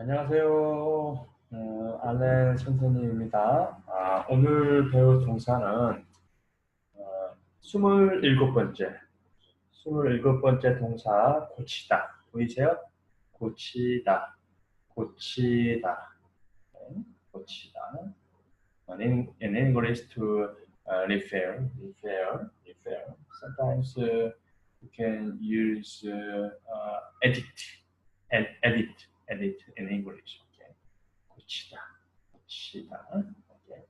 안녕하세요. 알렌 선생님입니다. 오늘 배울 동사는 27번째, 27번째 동사 고치다. 보이세요? 고치다, 고치다, 네, 고치다. In English to repair. Sometimes you can use edit in English. Okay. 고치다, 고치다. Okay.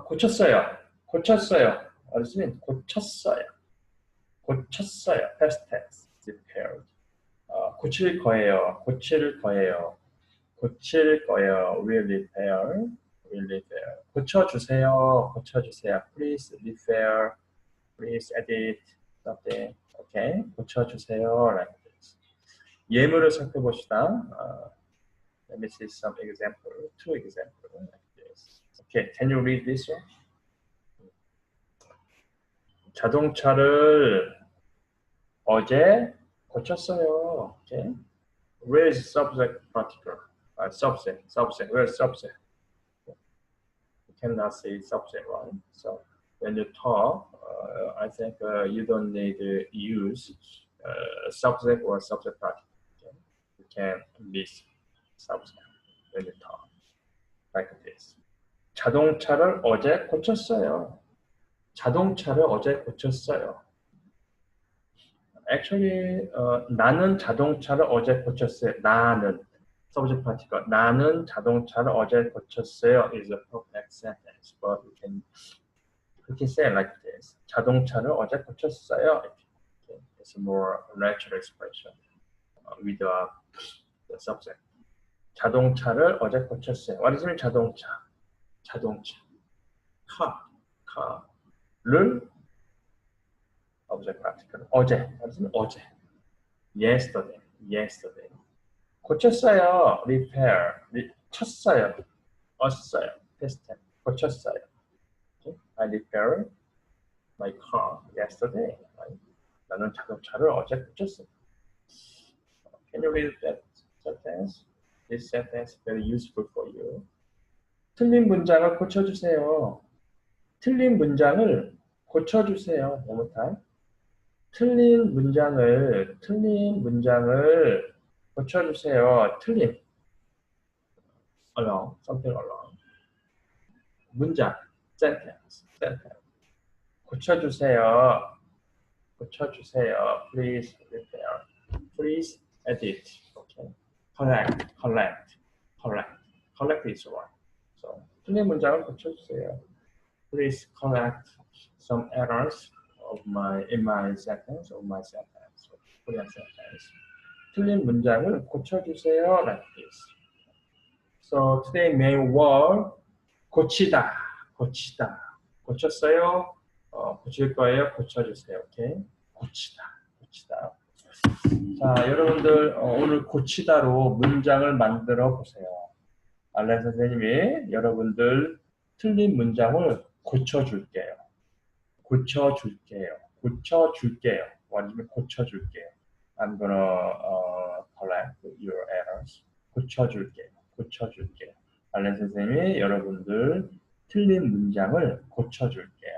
고쳤어요. 고쳤어요. 어르신 고쳤어요. 고쳤어요. Past tense. Repaired. 고칠 거예요. 고칠 거예요. 고칠 거예요. Will repair. Will repair. 고쳐주세요. 고쳐주세요. Please repair. Please edit something. Okay. 고쳐주세요. Like this. 예문을 살펴봅시다. Let me see some example. Two examples like this. Okay. Can you read this one? 자동차를 어제 고쳤어요. Okay. Where is subject particle? Subject. Where is subject? You cannot say subject, right? So when you talk, I think you don't need to use subject or subject particle. Okay? You can miss subject when you talk like this. 자동차를 어제 고쳤어요. 자동차를 어제 고쳤어요. Actually, 나는 자동차를 어제 고쳤어요. 나는 subject particle. 나는 자동차를 어제 고쳤어요 is a perfect sentence, but you can say it like this. 자동차를 어제 고쳤어요. Okay. It's a more natural expression without the subject. 자동차를 어제 고쳤어요. What is mean 자동차? 자동차. car를 object particle. 어제. What is mean 어제? Yesterday. 고쳤어요. repair. 쳤어요. 었어요. past tense. 고쳤어요. Okay. I repaired my car yesterday. Right? 나는 자동차를 어제 고쳤어요. Can you read that sentence? This sentence is very useful for you. 틀린 문장을 고쳐주세요. 틀린 문장을 고쳐주세요. One more time. 틀린 문장을 고쳐주세요. 틀린. Along, something along. 문장, sentence. 고쳐주세요. Please repair. Please edit. Okay. Collect is right. So, 틀린 문장을 고쳐주세요. Please correct some errors in my sentence. Korean sentence. 틀린 문장을 고쳐주세요. Like this. So today main word 고치다. 고쳤어요. 고칠 거예요. 고쳐주세요. Okay. 고치다. 자, 여러분들 오늘 고치다로 문장을 만들어 보세요. 알렌 선생님이 여러분들 틀린 문장을 고쳐줄게요. 완전히 고쳐줄게요. I'm gonna correct your errors. 고쳐줄게요. 알렌 선생님이 여러분들 틀린 문장을 고쳐줄게요.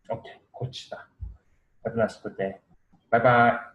오케이. 고치다. Have a nice good day. Bye bye.